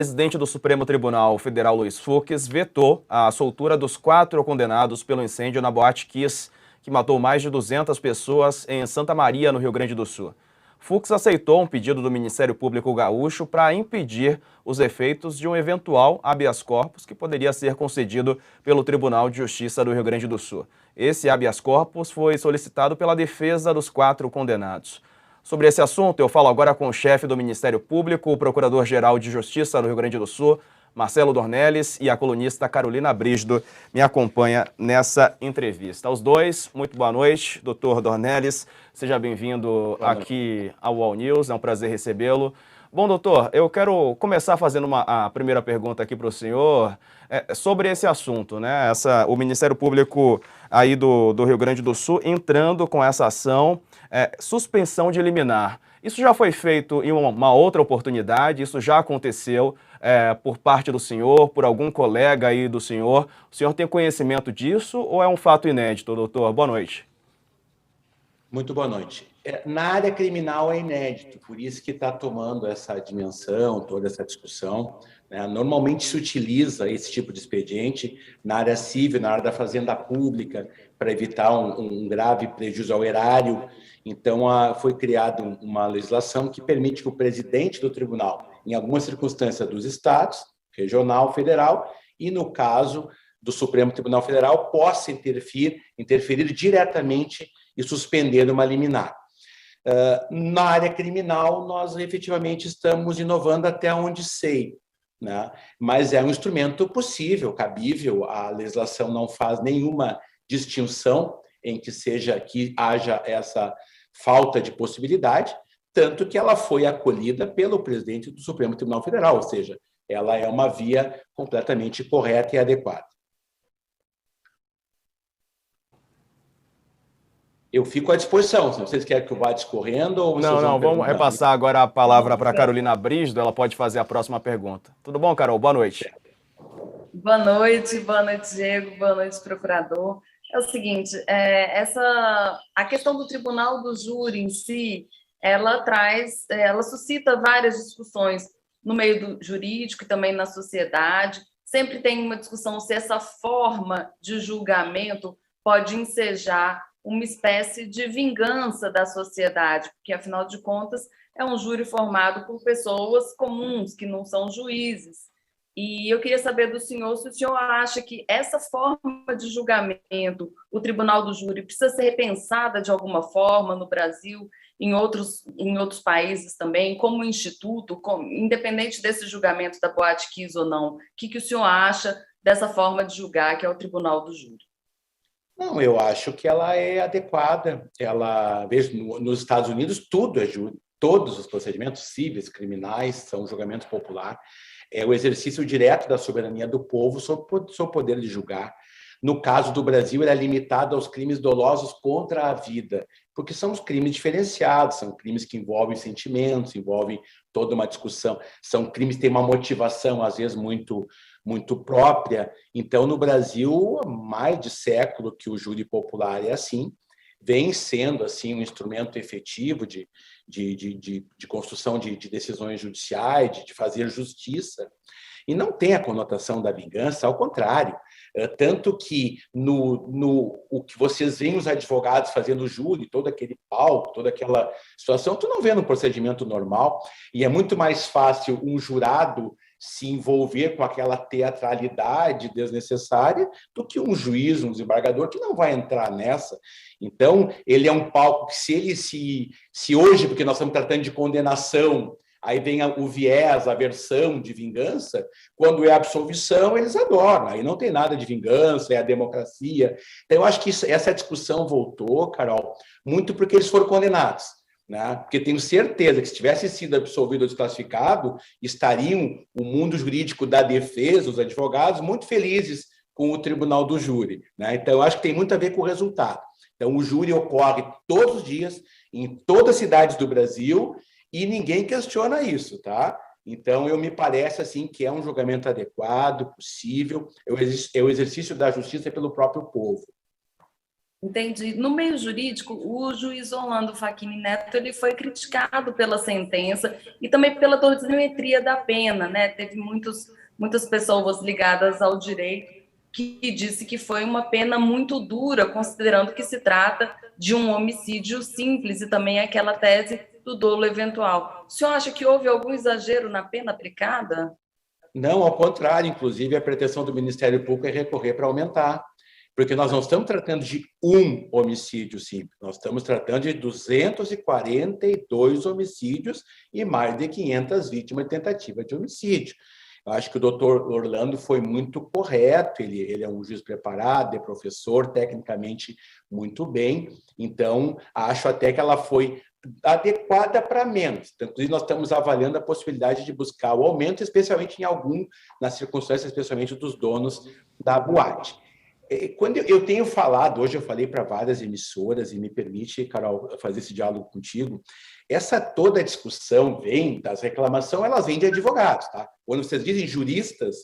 presidente do Supremo Tribunal Federal, Luiz Fux, vetou a soltura dos 4 condenados pelo incêndio na Boate Kiss, que matou mais de 200 pessoas em Santa Maria, no Rio Grande do Sul. Fux aceitou um pedido do Ministério Público Gaúcho para impedir os efeitos de um eventual habeas corpus que poderia ser concedido pelo Tribunal de Justiça do Rio Grande do Sul. Esse habeas corpus foi solicitado pela defesa dos 4 condenados. Sobre esse assunto, eu falo agora com o chefe do Ministério Público, o Procurador-Geral de Justiça do Rio Grande do Sul, Marcelo Dornelles, e a colunista Carolina Brígido me acompanha nessa entrevista. Aos dois, muito boa noite, doutor Dornelles. Seja bem-vindo aqui ao All News, é um prazer recebê-lo. Bom, doutor, eu quero começar fazendo a primeira pergunta aqui para o senhor sobre esse assunto, né? O Ministério Público aí do Rio Grande do Sul entrando com essa ação, suspensão de liminar. Isso já foi feito em uma outra oportunidade, isso já aconteceu por parte do senhor, por algum colega aí do senhor. O senhor tem conhecimento disso ou é um fato inédito, doutor? Boa noite. Muito boa noite. Na área criminal é inédito, por isso que está tomando essa dimensão, toda essa discussão, né? Normalmente se utiliza esse tipo de expediente na área civil, na área da fazenda pública, para evitar um grave prejuízo ao erário. Então, foi criada uma legislação que permite que o presidente do tribunal, em algumas circunstâncias dos estados, regional, federal, e no caso do Supremo Tribunal Federal, possa interferir diretamente e suspender uma liminar. Na área criminal, nós efetivamente estamos inovando até onde sei, né? Mas é um instrumento possível, cabível, a legislação não faz nenhuma distinção em que haja essa falta de possibilidade, tanto que ela foi acolhida pelo presidente do Supremo Tribunal Federal, ou seja, ela é uma via completamente correta e adequada. Eu fico à disposição, se vocês querem que eu vá discorrendo ou vocês Não, vamos repassar agora a palavra para a Carolina Brígido, ela pode fazer a próxima pergunta. Tudo bom, Carol? Boa noite. Boa noite, Diego, boa noite, procurador. É o seguinte, a questão do tribunal do júri em si, ela suscita várias discussões no meio do jurídico e também na sociedade. Sempre tem uma discussão se essa forma de julgamento pode ensejar uma espécie de vingança da sociedade, porque, afinal de contas, é um júri formado por pessoas comuns, que não são juízes. E eu queria saber do senhor se o senhor acha que essa forma de julgamento, o tribunal do júri, precisa ser repensada de alguma forma no Brasil, em outros países também, como instituto, independente desse julgamento da Boate Kiss ou não. O que o senhor acha dessa forma de julgar, que é o tribunal do júri? Não, eu acho que ela é adequada. Veja, nos Estados Unidos tudo é júri, todos os procedimentos cíveis, criminais são julgamento popular. É o exercício direto da soberania do povo sobre o seu poder de julgar. No caso do Brasil, ele é limitado aos crimes dolosos contra a vida, porque são os crimes diferenciados, são crimes que envolvem sentimentos, envolvem toda uma discussão, são crimes que têm uma motivação, às vezes, muito própria. Então, no Brasil, há mais de século que o júri popular é assim, vem sendo assim um instrumento efetivo de construção de decisões judiciais, de fazer justiça, e não tem a conotação da vingança, ao contrário. Tanto que o que vocês veem os advogados fazendo júri, todo aquele palco, toda aquela situação, tu não vê no procedimento normal, e é muito mais fácil um jurado se envolver com aquela teatralidade desnecessária do que um juiz, um desembargador, que não vai entrar nessa. Então, ele é um palco que se hoje, porque nós estamos tratando de condenação, aí vem o viés, a versão de vingança, quando é absolvição, eles adoram, aí não tem nada de vingança, é a democracia. Então, eu acho que essa discussão voltou, Carol, muito porque eles foram condenados, né? Porque tenho certeza que se tivesse sido absolvido ou desclassificado, estariam o mundo jurídico da defesa, os advogados, muito felizes com o tribunal do júri, né? Então, eu acho que tem muito a ver com o resultado. Então, o júri ocorre todos os dias, em todas as cidades do Brasil, e ninguém questiona isso, tá? Então, me parece assim que é um julgamento adequado, possível, é o exercício da justiça pelo próprio povo. Entendi. No meio jurídico, o juiz Orlando Facchini Neto ele foi criticado pela sentença e também pela dosimetria da pena, né? Teve muitas pessoas ligadas ao direito que disse que foi uma pena muito dura, considerando que se trata de um homicídio simples e também aquela tese do dolo eventual. O senhor acha que houve algum exagero na pena aplicada? Não, ao contrário, inclusive a pretensão do Ministério Público é recorrer para aumentar, porque nós não estamos tratando de um homicídio simples, nós estamos tratando de 242 homicídios e mais de 500 vítimas de tentativa de homicídio. Eu acho que o doutor Orlando foi muito correto, ele é um juiz preparado, é professor, tecnicamente muito bem, então acho até que ela foi adequada para menos. Então, inclusive, nós estamos avaliando a possibilidade de buscar o aumento, especialmente nas circunstâncias, especialmente dos donos da boate. Quando eu tenho falado, hoje eu falei para várias emissoras, e me permite, Carol, fazer esse diálogo contigo, toda a discussão vem das reclamações, elas vêm de advogados, tá? Quando vocês dizem juristas,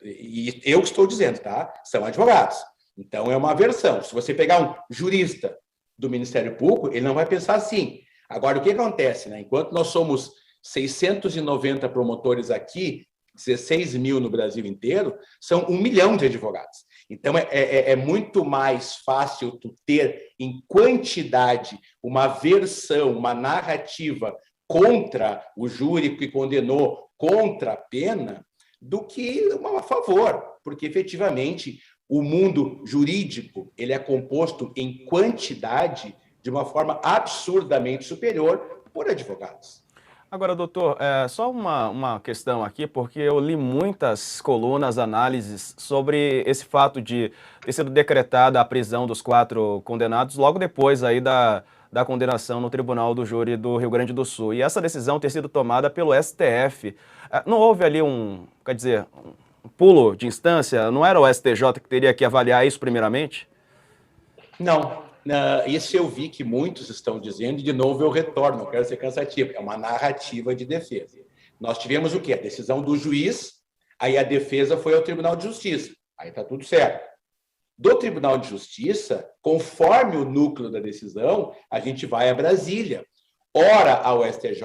e eu estou dizendo, tá? São advogados. Então, é uma versão. Se você pegar um jurista do Ministério Público, ele não vai pensar assim. Agora, o que acontece, né? Enquanto nós somos 690 promotores aqui, 16 mil no Brasil inteiro, são 1 milhão de advogados. Então, é muito mais fácil tu ter em quantidade uma versão, uma narrativa contra o júri que condenou, contra a pena, do que uma a favor, porque efetivamente o mundo jurídico ele é composto em quantidade de uma forma absurdamente superior por advogados. Agora, doutor, só uma questão aqui, porque eu li muitas colunas, análises sobre esse fato de ter sido decretada a prisão dos 4 condenados logo depois aí da condenação no Tribunal do Júri do Rio Grande do Sul. E essa decisão ter sido tomada pelo STF. Não houve ali um pulo de instância? Não era o STJ que teria que avaliar isso primeiramente? Não. Isso eu vi que muitos estão dizendo, e de novo eu retorno, não quero ser cansativo, é uma narrativa de defesa. Nós tivemos o quê? A decisão do juiz, aí a defesa foi ao Tribunal de Justiça, aí está tudo certo. Do Tribunal de Justiça, conforme o núcleo da decisão, a gente vai a Brasília, ora ao STJ,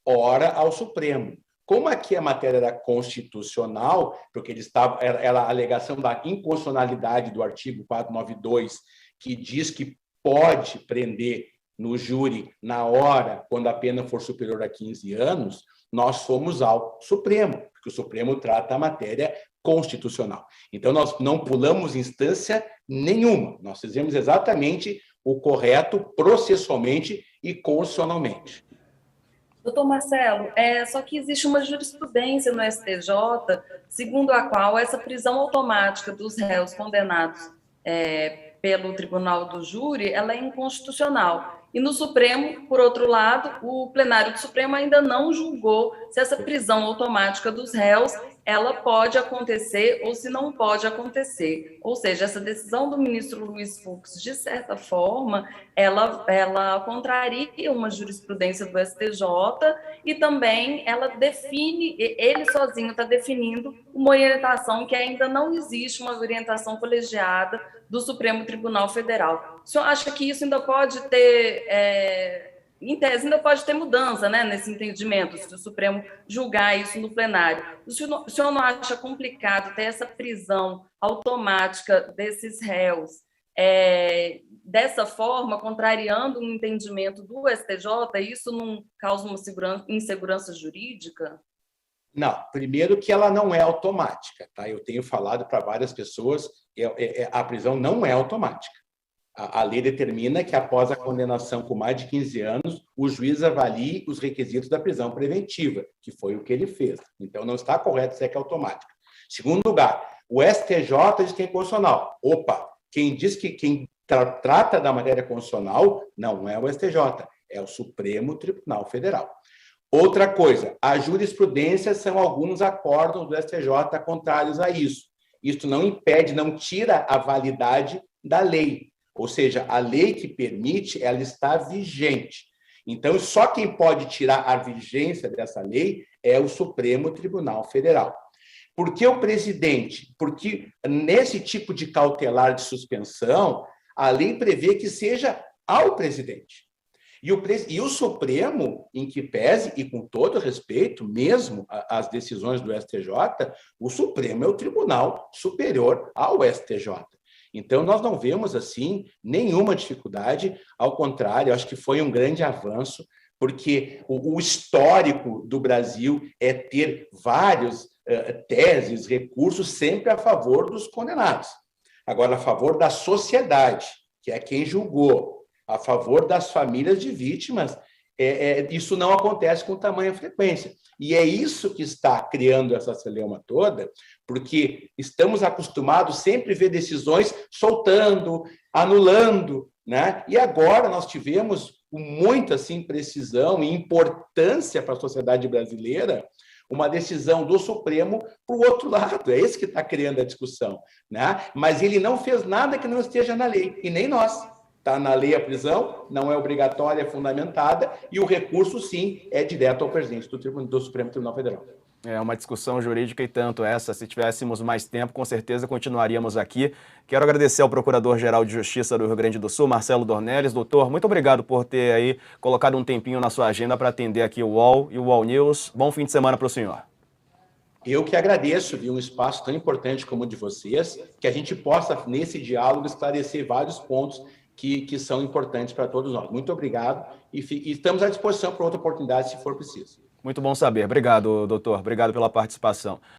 ora ao Supremo. Como aqui a matéria era constitucional, porque era a alegação da inconstitucionalidade do artigo 492, que diz que pode prender no júri na hora, quando a pena for superior a 15 anos, nós fomos ao Supremo, porque o Supremo trata a matéria constitucional. Então, nós não pulamos instância nenhuma, nós fizemos exatamente o correto processualmente e constitucionalmente. Doutor Marcelo, só que existe uma jurisprudência no STJ, segundo a qual essa prisão automática dos réus condenados pelo Tribunal do Júri, ela é inconstitucional. E no Supremo, por outro lado, o plenário do Supremo ainda não julgou se essa prisão automática dos réus ela pode acontecer ou se não pode acontecer. Ou seja, essa decisão do ministro Luiz Fux, de certa forma, ela contraria uma jurisprudência do STJ e também ela define, ele sozinho está definindo uma orientação que ainda não existe, uma orientação colegiada do Supremo Tribunal Federal. O senhor acha que isso ainda pode ter... em tese, ainda pode ter mudança, né, nesse entendimento, se o Supremo julgar isso no plenário. O senhor não acha complicado ter essa prisão automática desses réus dessa forma, contrariando o entendimento do STJ? Isso não causa uma insegurança jurídica? Não, primeiro que ela não é automática, tá? Eu tenho falado para várias pessoas, a prisão não é automática. A lei determina que, após a condenação com mais de 15 anos, o juiz avalie os requisitos da prisão preventiva, que foi o que ele fez. Então, não está correto dizer que é automática. Segundo lugar, o STJ diz que é constitucional. Opa, quem diz que quem trata da matéria constitucional não é o STJ, é o Supremo Tribunal Federal. Outra coisa, a jurisprudência são alguns acórdãos do STJ contrários a isso. Isso não impede, não tira a validade da lei. Ou seja, a lei que permite, ela está vigente. Então, só quem pode tirar a vigência dessa lei é o Supremo Tribunal Federal. Por que o presidente? Porque nesse tipo de cautelar de suspensão, A lei prevê que seja ao presidente. E o Supremo, em que pese, e com todo respeito, mesmo às decisões do STJ, o Supremo é o Tribunal Superior ao STJ. Então, nós não vemos, assim, nenhuma dificuldade, ao contrário, acho que foi um grande avanço, porque o histórico do Brasil é ter vários teses, recursos, sempre a favor dos condenados. Agora, a favor da sociedade, que é quem julgou, a favor das famílias de vítimas, isso não acontece com tamanha frequência. E é isso que está criando essa celeuma toda, porque estamos acostumados sempre a ver decisões soltando, anulando, né? E agora nós tivemos, com muita assim, precisão e importância para a sociedade brasileira, uma decisão do Supremo para o outro lado. É esse que está criando a discussão, né? Mas ele não fez nada que não esteja na lei, e nem nós. Está na lei a prisão, não é obrigatória, é fundamentada, e o recurso, sim, é direto ao presidente do Supremo Tribunal Federal. É uma discussão jurídica e tanto essa. Se tivéssemos mais tempo, com certeza continuaríamos aqui. Quero agradecer ao Procurador-Geral de Justiça do Rio Grande do Sul, Marcelo Dornelles. Doutor, muito obrigado por ter aí colocado um tempinho na sua agenda para atender aqui o UOL e o UOL News. Bom fim de semana para o senhor. Eu que agradeço, um espaço tão importante como o de vocês, que a gente possa, nesse diálogo, esclarecer vários pontos que são importantes para todos nós. Muito obrigado e estamos à disposição para outra oportunidade, se for preciso. Muito bom saber. Obrigado, doutor. Obrigado pela participação.